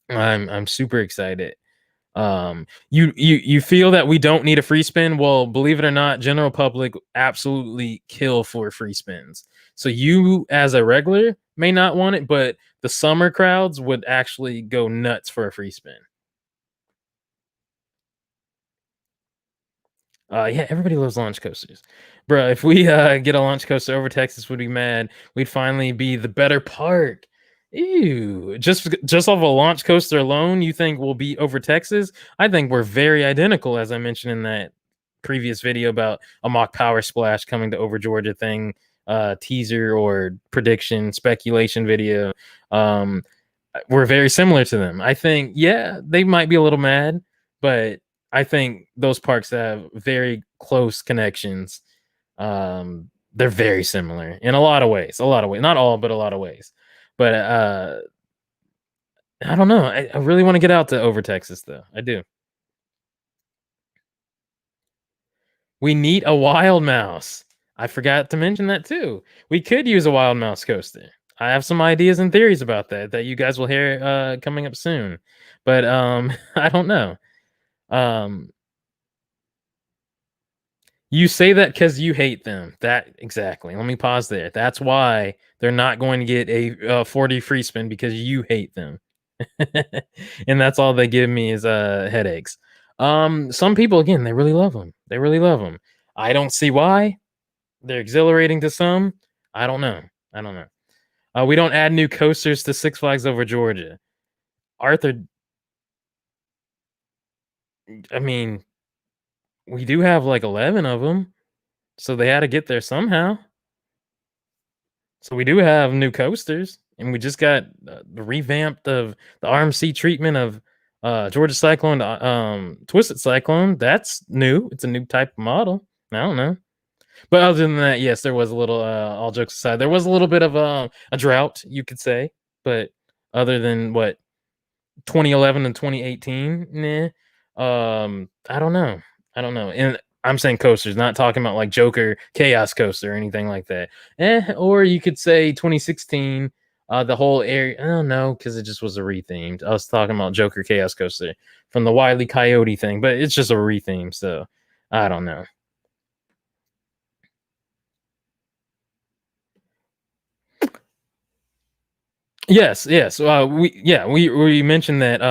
I'm super excited. You feel that we don't need a free spin? Well, believe it or not, general public absolutely kill for free spins. So you as a regular may not want it, but the summer crowds would actually go nuts for a free spin. Yeah, everybody loves launch coasters, bro. If we get a launch coaster over Texas, would be mad. We'd finally be the better park. Ew, just off a launch coaster alone, you think we'll be over Texas? I think we're very identical, as I mentioned in that previous video about a mock power splash coming to Over Georgia thing, teaser or prediction speculation video. We're very similar to them. I think, yeah, they might be a little mad, but I think those parks have very close connections. They're very similar in a lot of ways. A lot of ways, not all, but a lot of ways. But I don't know. I really want to get out to Over Texas, though. I do. We need a wild mouse. I forgot to mention that too. We could use a wild mouse coaster. I have some ideas and theories about that you guys will hear coming up soon. But I don't know. You say that because you hate them. That exactly. Let me pause there. That's why they're not going to get a 40 free spin because you hate them. And that's all they give me is headaches. Some people again, they really love them. They really love them. I don't see why. They're exhilarating to some. I don't know. We don't add new coasters to Six Flags Over Georgia. Arthur, I mean, we do have like 11 of them, so they had to get there somehow. So we do have new coasters, and we just got the revamped of the RMC treatment of Georgia Cyclone, Twisted Cyclone. That's new. It's a new type of model. I don't know. But other than that, yes, there was a little. All jokes aside, there was a little bit of a drought, you could say. But other than what 2011 and 2018, nah. I don't know. I don't know. And I'm saying coasters, not talking about like Joker Chaos Coaster or anything like that. Or you could say 2016, the whole area. I don't know, because it just was a rethemed. I was talking about Joker Chaos Coaster from the Wile E. Coyote thing, but it's just a retheme, so I don't know. Yes, yes. We mentioned that.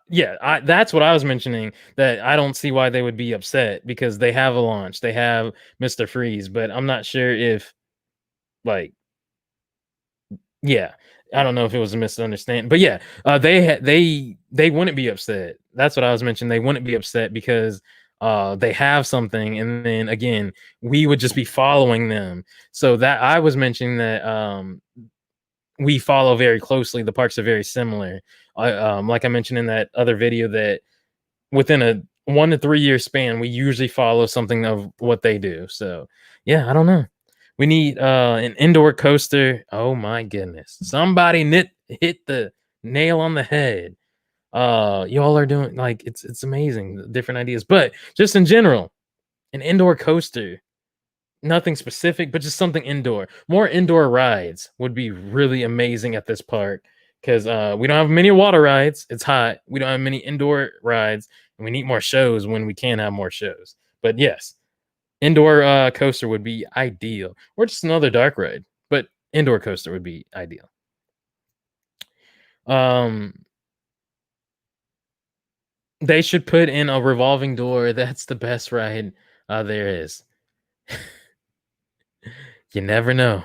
Yeah. That's what I was mentioning. That I don't see why they would be upset because they have a launch, they have Mister Freeze, but I'm not sure if like yeah, I don't know if it was a misunderstanding, but yeah, they wouldn't be upset. That's what I was mentioning. They wouldn't be upset because they have something, and then again, we would just be following them. So that I was mentioning that we follow very closely. The parks are very similar. Like I mentioned in that other video, that within a 1 to 3 year span, we usually follow something of what they do. So yeah, I don't know. We need an indoor coaster. Oh my goodness! Somebody hit the nail on the head. Y'all are doing like it's amazing, the different ideas, but just in general, an indoor coaster. Nothing specific, but just something indoor. More indoor rides would be really amazing at this park because we don't have many water rides. It's hot. We don't have many indoor rides, and we need more shows when we can have more shows. But yes, indoor coaster would be ideal, or just another dark ride. But indoor coaster would be ideal. Um, they should put in a revolving door. That's the best ride there is. You never know.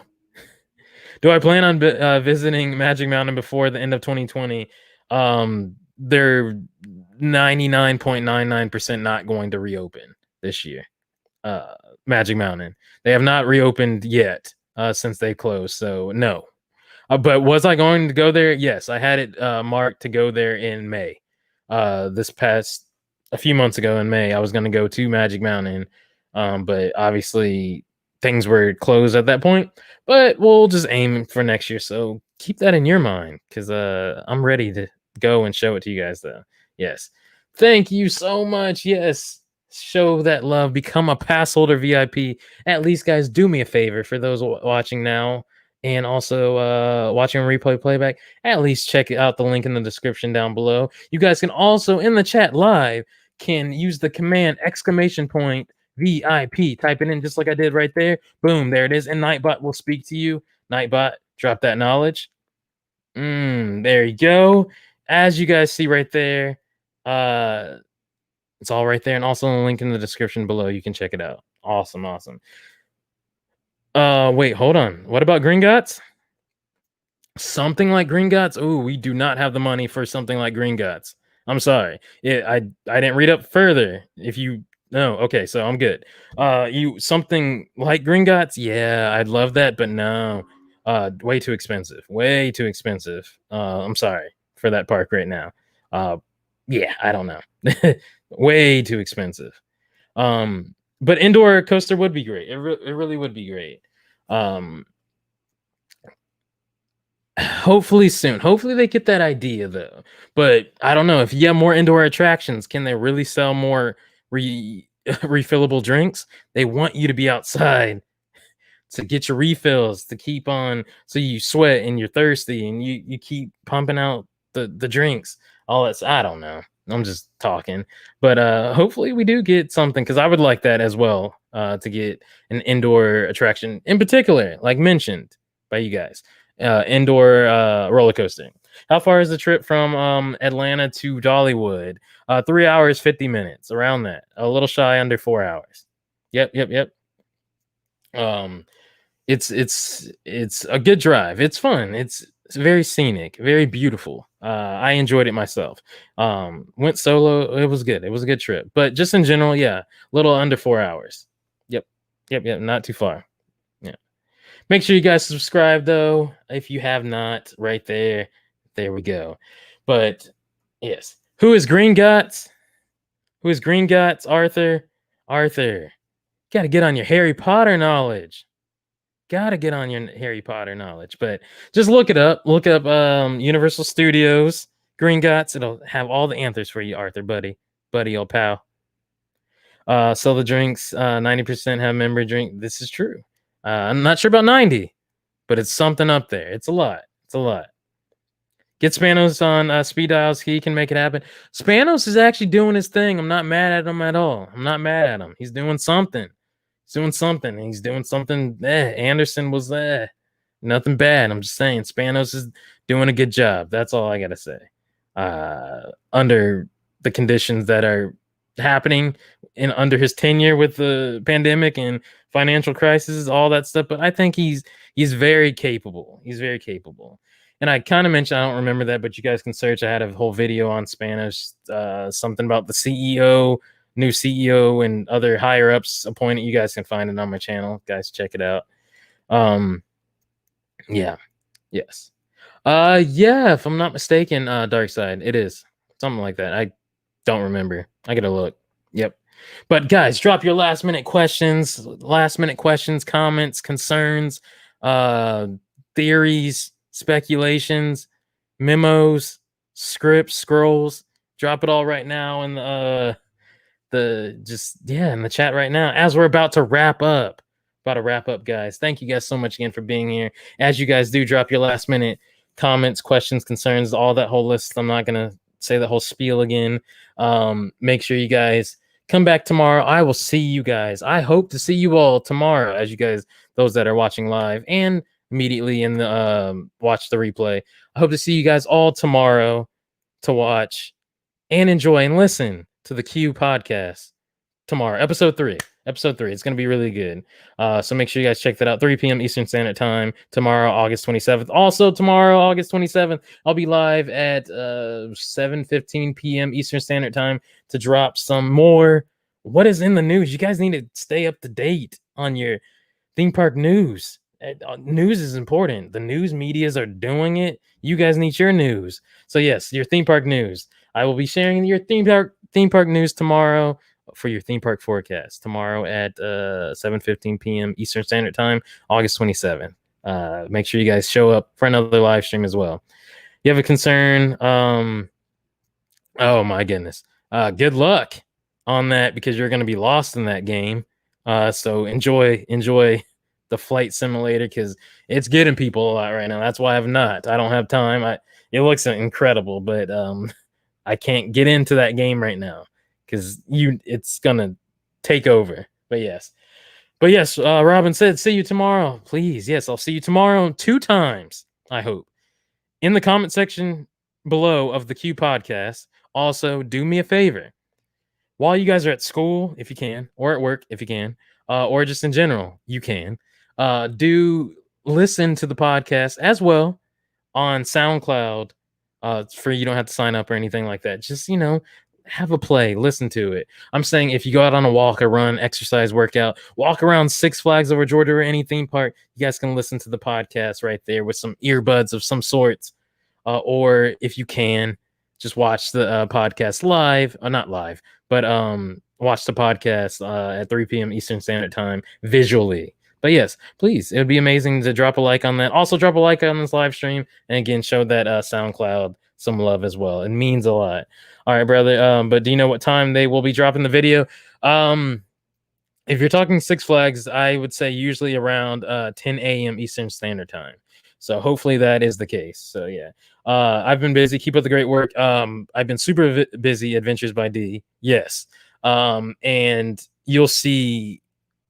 Do I plan on visiting Magic Mountain before the end of 2020? They're 99.99% not going to reopen this year. Uh, Magic Mountain. They have not reopened yet since they closed. So no. But was I going to go there? Yes, I had it marked to go there in May. This past a few months ago in May, I was going to go to Magic Mountain, but obviously things were closed at that point. But we'll just aim for next year. So keep that in your mind, because I'm ready to go and show it to you guys. Though, yes, thank you so much. Yes, show that love. Become a pass holder VIP. At least, guys, do me a favor for those watching now and also watching replay playback, at least check out the link in the description down below. You guys can also in the chat live can use the command !VIP, type it in just like I did right there. Boom, there it is, and Nightbot will speak to you. Nightbot, drop that knowledge. There you go. As you guys see right there, it's all right there, and also a link in the description below. You can check it out. Awesome. Wait, hold on. What about Gringotts? Something like Gringotts? Oh, we do not have the money for something like Gringotts. I'm sorry. I didn't read up further. If you no, okay, so I'm good. You something like Gringotts? Yeah, I'd love that, but no. Way too expensive. Way too expensive. I'm sorry for that park right now. Yeah, I don't know. Way too expensive. But indoor coaster would be great. It really would be great. Hopefully soon. Hopefully they get that idea though. But I don't know if you have more indoor attractions, can they really sell more refillable drinks? They want you to be outside to get your refills, to keep on, so you sweat and you're thirsty and you keep pumping out the drinks. All that's, I don't know. I'm just talking. But hopefully we do get something, because I would like that as well, to get an indoor attraction in particular, like mentioned by you guys. Indoor roller coaster. How far is the trip from Atlanta to Dollywood? 3 hours 50 minutes, around that. A little shy under 4 hours. Yep. It's a good drive. It's fun. It's very scenic, very beautiful. I enjoyed it myself. Went solo. It was good. It was a good trip. But just in general, yeah, a little under 4 hours. Yep. Not too far. Yeah. Make sure you guys subscribe though, if you have not. Right there. There we go. But yes. Who is Green Guts? Arthur? Arthur, gotta get on your Harry Potter knowledge. Gotta get on your Harry Potter knowledge. But just look it up. Look up Universal Studios, Green Gots. It'll have all the answers for you, Arthur, buddy. Buddy, old pal. Sell the drinks. 90% have member drink. This is true. I'm not sure about 90, but it's something up there. It's a lot. It's a lot. Get Spanos on speed dials. He can make it happen. Spanos is actually doing his thing. I'm not mad at him at all. I'm not mad at him. He's doing something. He's doing something. He's doing something. Anderson was nothing bad. I'm just saying Spanos is doing a good job. That's all I gotta say. Under the conditions that are happening under his tenure with the pandemic and financial crisis, all that stuff. But I think he's very capable. He's very capable. And I kind of mentioned, I don't remember that, but you guys can search. I had a whole video on Spanish, something about the CEO, new CEO, and other higher ups appointed. You guys can find it on my channel. Guys, check it out. Yeah. Yes. Yeah, if I'm not mistaken, Dark Side. It is. Something like that. I don't remember. I gotta look. Yep. But guys, drop your last minute questions, comments, concerns, theories, speculations, memos, scripts, scrolls. Drop it all right now in the in the chat right now as we're about to wrap up. Guys. Thank you guys so much again for being here. As you guys do, drop your last minute comments, questions, concerns, all that whole list. I'm not gonna say the whole spiel again. Make sure you guys come back tomorrow. I will see you guys. I hope to see you all tomorrow, as you guys, those that are watching live and immediately in the watch the replay. I hope to see you guys all tomorrow to watch and enjoy and listen to the Q podcast tomorrow, episode 3. It's going to be really good. So make sure you guys check that out. 3 p.m. Eastern Standard Time tomorrow, August 27th. Also tomorrow, August 27th, I'll be live at 7:15 p.m. Eastern Standard Time to drop some more. What is in the news? You guys need to stay up to date on your theme park news. News is important. The news medias are doing it. You guys need your news. So yes, your theme park news. I will be sharing your theme park news tomorrow for your theme park forecast tomorrow at 7:15 p.m. Eastern Standard Time, August 27th. Make sure you guys show up for another live stream as well. You have a concern? Oh my goodness. Good luck on that because you're going to be lost in that game. So enjoy the flight simulator because it's getting people a lot right now. That's why I don't have time. It looks incredible, but I can't get into that game right now because it's gonna take over. But yes, Robin said, see you tomorrow. Please, yes, I'll see you tomorrow 2 times, I hope. In the comment section below of the Q podcast, also do me a favor. While you guys are at school, if you can, or at work, if you can, or just in general, you can, do listen to the podcast as well on SoundCloud. It's free. You don't have to sign up or anything like that. Just, have a play, listen to it. I'm saying if you go out on a walk, a run, exercise, workout, walk around Six Flags Over Georgia or any theme park, you guys can listen to the podcast right there with some earbuds of some sorts. Or if you can, just watch the podcast live, not live, but watch the podcast at 3 p.m. Eastern Standard Time visually. But yes, please, it would be amazing to drop a like on that. Also, drop a like on this live stream. And again, show that SoundCloud some love as well. It means a lot. All right, brother. But do you know what time they will be dropping the video? If you're talking Six Flags, I would say usually around 10 a.m. Eastern Standard Time. So hopefully that is the case. So yeah, I've been busy. Keep up the great work. I've been super busy. Adventures by D. Yes. And you'll see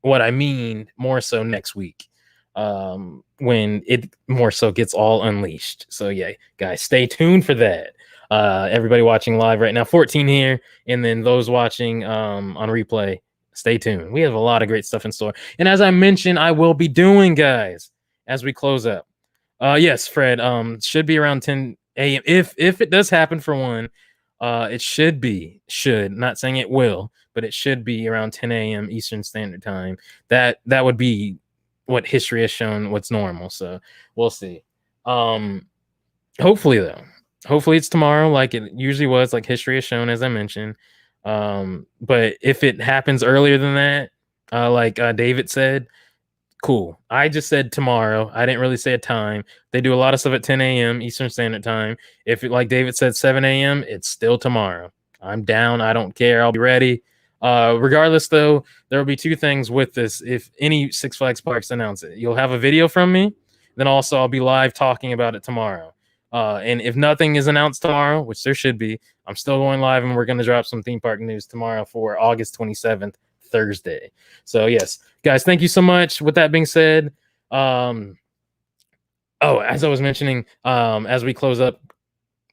what I mean more so next week when it more so gets all unleashed. So yeah, guys, stay tuned for that. Everybody watching live right now, 14 here, and then those watching on replay, stay tuned. We have a lot of great stuff in store. And as I mentioned, I will be doing, guys, as we close up. Yes, Fred, should be around 10 a.m. If it does happen for one, it should, not saying it will, but it should be around 10 a.m. Eastern Standard Time. That would be what history has shown what's normal. So we'll see. Hopefully it's tomorrow, like it usually was, like history has shown, as I mentioned. But if it happens earlier than that, like David said, cool. I just said tomorrow. I didn't really say a time. They do a lot of stuff at 10 a.m. Eastern Standard Time. If it, like David said, 7 a.m., it's still tomorrow. I'm down. I don't care. I'll be ready. Regardless, though, there will be two things with this. If any Six Flags Parks announce it, you'll have a video from me. Then also, I'll be live talking about it tomorrow. And if nothing is announced tomorrow, which there should be, I'm still going live, and we're going to drop some theme park news tomorrow for August 27th, Thursday. So yes, guys, thank you so much. With that being said, as I was mentioning, as we close up,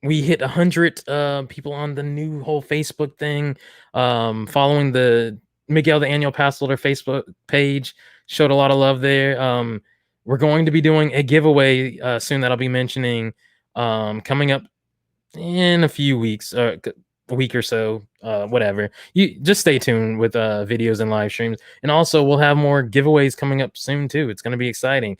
we hit 100 people on the new whole Facebook thing. Following the Miguel the Annual Passholder Facebook page, showed a lot of love there. We're going to be doing a giveaway soon that I'll be mentioning coming up in a few weeks, a week or so, whatever. You just stay tuned with videos and live streams, and also we'll have more giveaways coming up soon too. It's going to be exciting,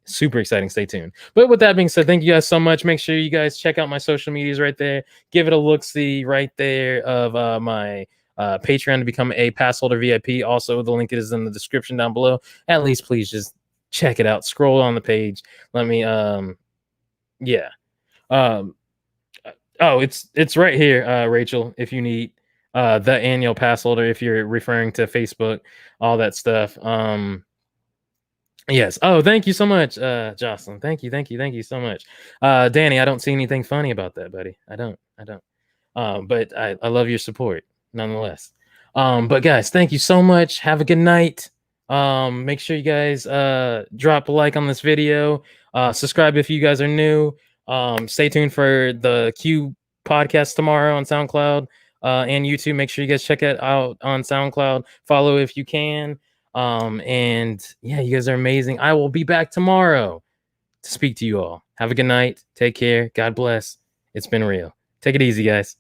super exciting. Stay tuned. But with that being said, thank you guys so much. Make sure you guys check out my social medias right there. Give it a look see right there of my Patreon to become a pass holder VIP. Also, the link is in the description down below. At least please just check it out. Scroll on the page. Let me yeah. Oh, it's right here, Rachel, if you need the annual pass holder, if you're referring to Facebook, all that stuff. Yes. Oh, thank you so much, Jocelyn. Thank you so much. Danny, I don't see anything funny about that, buddy. I don't. But I love your support nonetheless. But guys, thank you so much. Have a good night. Make sure you guys drop a like on this video. Subscribe if you guys are new. Stay tuned for the Q podcast tomorrow on SoundCloud and YouTube. Make sure you guys check it out on SoundCloud. Follow if you can. And yeah, you guys are amazing. I will be back tomorrow to speak to you all. Have a good night. Take care. God bless. It's been real. Take it easy, guys.